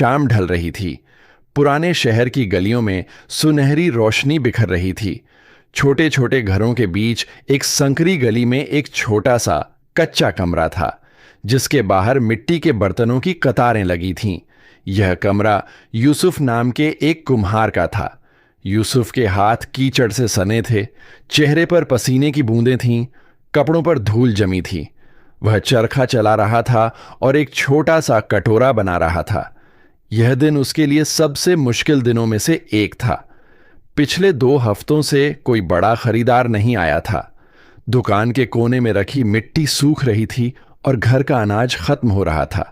शाम ढल रही थी। पुराने शहर की गलियों में सुनहरी रोशनी बिखर रही थी। छोटे छोटे घरों के बीच एक संकरी गली में एक छोटा सा कच्चा कमरा था, जिसके बाहर मिट्टी के बर्तनों की कतारें लगी थीं। यह कमरा यूसुफ नाम के एक कुम्हार का था। यूसुफ के हाथ कीचड़ से सने थे, चेहरे पर पसीने की बूंदें थीं, कपड़ों पर धूल जमी थी। वह चरखा चला रहा था और एक छोटा सा कटोरा बना रहा था। यह दिन उसके लिए सबसे मुश्किल दिनों में से एक था। पिछले 2 हफ्तों से कोई बड़ा खरीदार नहीं आया था। दुकान के कोने में रखी मिट्टी सूख रही थी और घर का अनाज खत्म हो रहा था।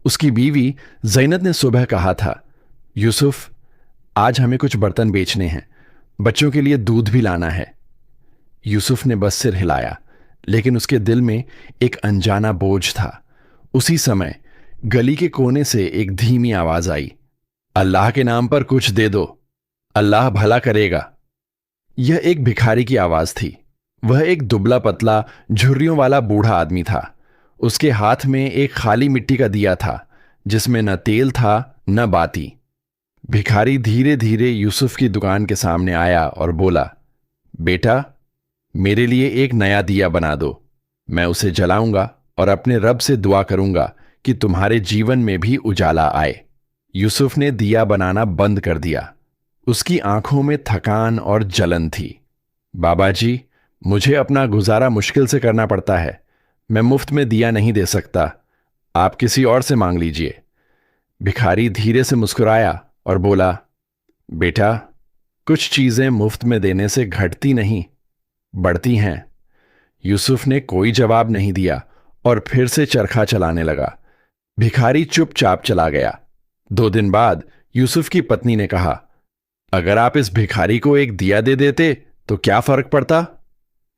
उसकी बीवी जैनत ने सुबह कहा था, यूसुफ, आज हमें कुछ बर्तन बेचने हैं, बच्चों के लिए दूध भी लाना है। यूसुफ ने बस सिर हिलाया, लेकिन उसके दिल में एक अनजाना बोझ था। उसी समय गली के कोने से एक धीमी आवाज आई, अल्लाह के नाम पर कुछ दे दो, अल्लाह भला करेगा। यह एक भिखारी की आवाज थी। वह एक दुबला पतला झुर्रियों वाला बूढ़ा आदमी था। उसके हाथ में एक खाली मिट्टी का दिया था, जिसमें न तेल था न बाती। भिखारी धीरे धीरे यूसुफ की दुकान के सामने आया और बोला, बेटा, मेरे लिए एक नया दिया बना दो। मैं उसे जलाऊंगा और अपने रब से दुआ करूंगा कि तुम्हारे जीवन में भी उजाला आए। यूसुफ ने दिया बनाना बंद कर दिया। उसकी आंखों में थकान और जलन थी। बाबा जी, मुझे अपना गुजारा मुश्किल से करना पड़ता है। मैं मुफ्त में दिया नहीं दे सकता। आप किसी और से मांग लीजिए। भिखारी धीरे से मुस्कुराया और बोला, बेटा, कुछ चीजें मुफ्त में देने से घटती नहीं, बढ़ती हैं। यूसुफ ने कोई जवाब नहीं दिया और फिर से चरखा चलाने लगा। भिखारी चुपचाप चला गया। 2 दिन बाद यूसुफ की पत्नी ने कहा, अगर आप इस भिखारी को एक दिया दे देते तो क्या फर्क पड़ता?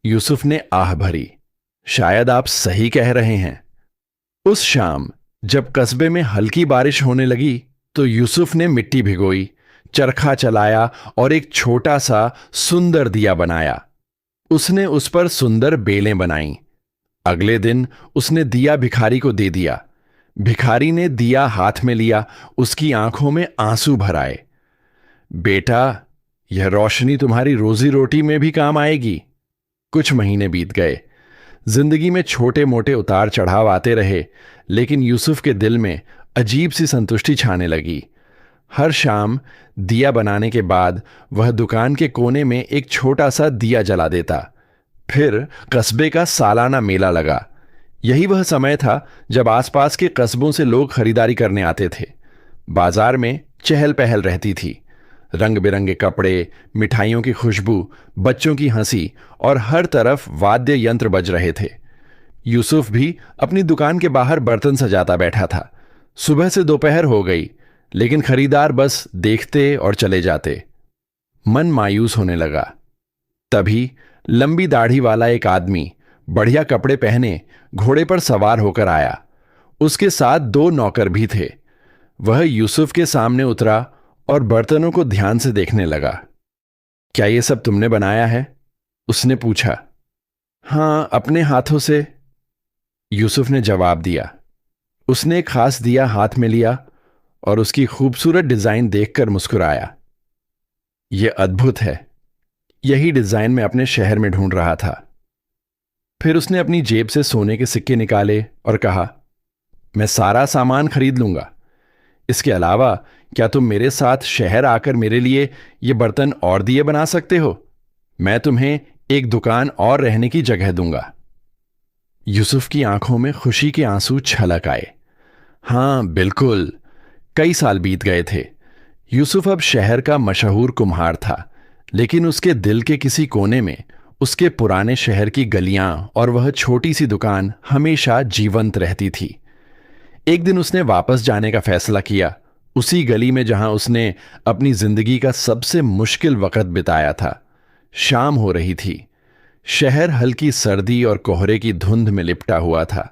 यूसुफ ने आह भरी, शायद आप सही कह रहे हैं। उस शाम जब कस्बे में हल्की बारिश होने लगी तो यूसुफ ने मिट्टी भिगोई, चरखा चलाया और एक छोटा सा सुंदर दिया बनाया। उसने उस पर सुंदर बेलें बनाईं। अगले दिन उसने दिया भिखारी को दे दिया। भिखारी ने दिया हाथ में लिया। उसकी आंखों में आंसू भर आए। बेटा, यह रोशनी तुम्हारी रोजी रोटी में भी काम आएगी। कुछ महीने बीत गए। जिंदगी में छोटे मोटे उतार चढ़ाव आते रहे, लेकिन यूसुफ के दिल में अजीब सी संतुष्टि छाने लगी। हर शाम दिया बनाने के बाद वह दुकान के कोने में एक छोटा सा दिया जला देता। फिर कस्बे का सालाना मेला लगा। यही वह समय था जब आसपास के कस्बों से लोग खरीदारी करने आते थे। बाजार में चहल पहल रहती थी। रंग बिरंगे कपड़े, मिठाइयों की खुशबू, बच्चों की हंसी और हर तरफ वाद्य यंत्र बज रहे थे। यूसुफ भी अपनी दुकान के बाहर बर्तन सजाता बैठा था। सुबह से दोपहर हो गई, लेकिन खरीदार बस देखते और चले जाते। मन मायूस होने लगा। तभी लंबी दाढ़ी वाला एक आदमी बढ़िया कपड़े पहने घोड़े पर सवार होकर आया। उसके साथ 2 नौकर भी थे। वह यूसुफ के सामने उतरा और बर्तनों को ध्यान से देखने लगा। क्या ये सब तुमने बनाया है? उसने पूछा। हां, अपने हाथों से, यूसुफ ने जवाब दिया। उसने एक खास दिया हाथ में लिया और उसकी खूबसूरत डिजाइन देखकर मुस्कुराया। यह अद्भुत है। यही डिजाइन मैं अपने शहर में ढूंढ रहा था। फिर उसने अपनी जेब से सोने के सिक्के निकाले और कहा, मैं सारा सामान खरीद लूंगा। इसके अलावा क्या तुम मेरे साथ शहर आकर मेरे लिए ये बर्तन और दिए बना सकते हो? मैं तुम्हें एक दुकान और रहने की जगह दूंगा। यूसुफ की आंखों में खुशी के आंसू छलक आए। हां, बिल्कुल। कई साल बीत गए थे। यूसुफ अब शहर का मशहूर कुम्हार था, लेकिन उसके दिल के किसी कोने में उसके पुराने शहर की गलियां और वह छोटी सी दुकान हमेशा जीवंत रहती थी। एक दिन उसने वापस जाने का फैसला किया, उसी गली में जहां उसने अपनी जिंदगी का सबसे मुश्किल वक्त बिताया था। शाम हो रही थी। शहर हल्की सर्दी और कोहरे की धुंध में लिपटा हुआ था।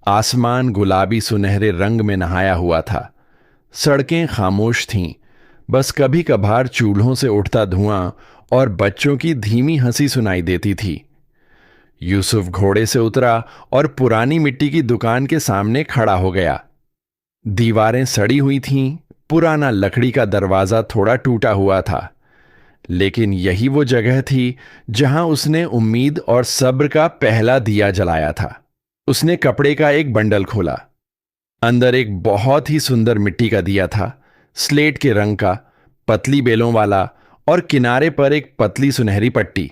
आसमान गुलाबी सुनहरे रंग में नहाया हुआ था। सड़कें खामोश थीं। बस कभी कभार चूल्हों से उठता धुआं और बच्चों की धीमी हंसी सुनाई देती थी। यूसुफ घोड़े से उतरा और पुरानी मिट्टी की दुकान के सामने खड़ा हो गया। दीवारें सड़ी हुई थीं, पुराना लकड़ी का दरवाजा थोड़ा टूटा हुआ था, लेकिन यही वो जगह थी जहां उसने उम्मीद और सब्र का पहला दिया जलाया था। उसने कपड़े का एक बंडल खोला। अंदर एक बहुत ही सुंदर मिट्टी का दिया था, स्लेट के रंग का, पतली बेलों वाला, और किनारे पर एक पतली सुनहरी पट्टी।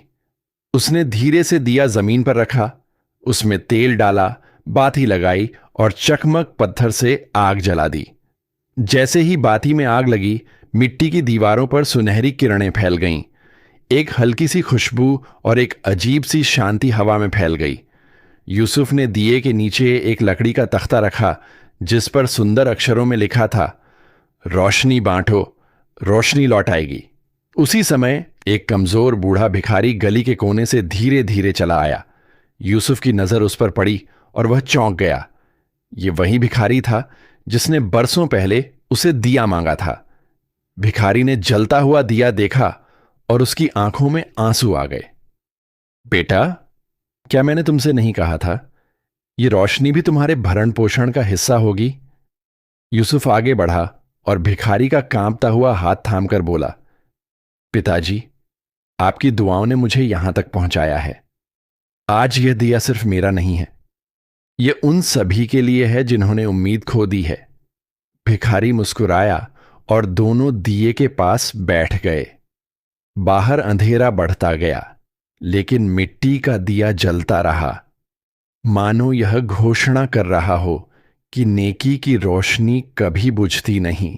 उसने धीरे से दिया जमीन पर रखा, उसमें तेल डाला, बाती लगाई और चकमक पत्थर से आग जला दी। जैसे ही बाती में आग लगी, मिट्टी की दीवारों पर सुनहरी किरणें फैल गईं। एक हल्की सी खुशबू और एक अजीब सी शांति हवा में फैल गई। यूसुफ ने दिए के नीचे एक लकड़ी का तख्ता रखा, जिस पर सुंदर अक्षरों में लिखा था, रोशनी बांटो, रोशनी लौट आएगी। उसी समय एक कमजोर बूढ़ा भिखारी गली के कोने से धीरे धीरे चला आया। यूसुफ की नजर उस पर पड़ी और वह चौंक गया। ये वही भिखारी था जिसने बरसों पहले उसे दिया मांगा था। भिखारी ने जलता हुआ दिया देखा और उसकी आंखों में आंसू आ गए। बेटा, क्या मैंने तुमसे नहीं कहा था, ये रोशनी भी तुम्हारे भरण पोषण का हिस्सा होगी? यूसुफ आगे बढ़ा और भिखारी का कांपता हुआ हाथ थामकर बोला, पिताजी, आपकी दुआओं ने मुझे यहां तक पहुंचाया है। आज यह दिया सिर्फ मेरा नहीं है, यह उन सभी के लिए है जिन्होंने उम्मीद खो दी है। भिखारी मुस्कुराया और दोनों दिए के पास बैठ गए। बाहर अंधेरा बढ़ता गया, लेकिन मिट्टी का दिया जलता रहा, मानो यह घोषणा कर रहा हो कि नेकी की रोशनी कभी बुझती नहीं।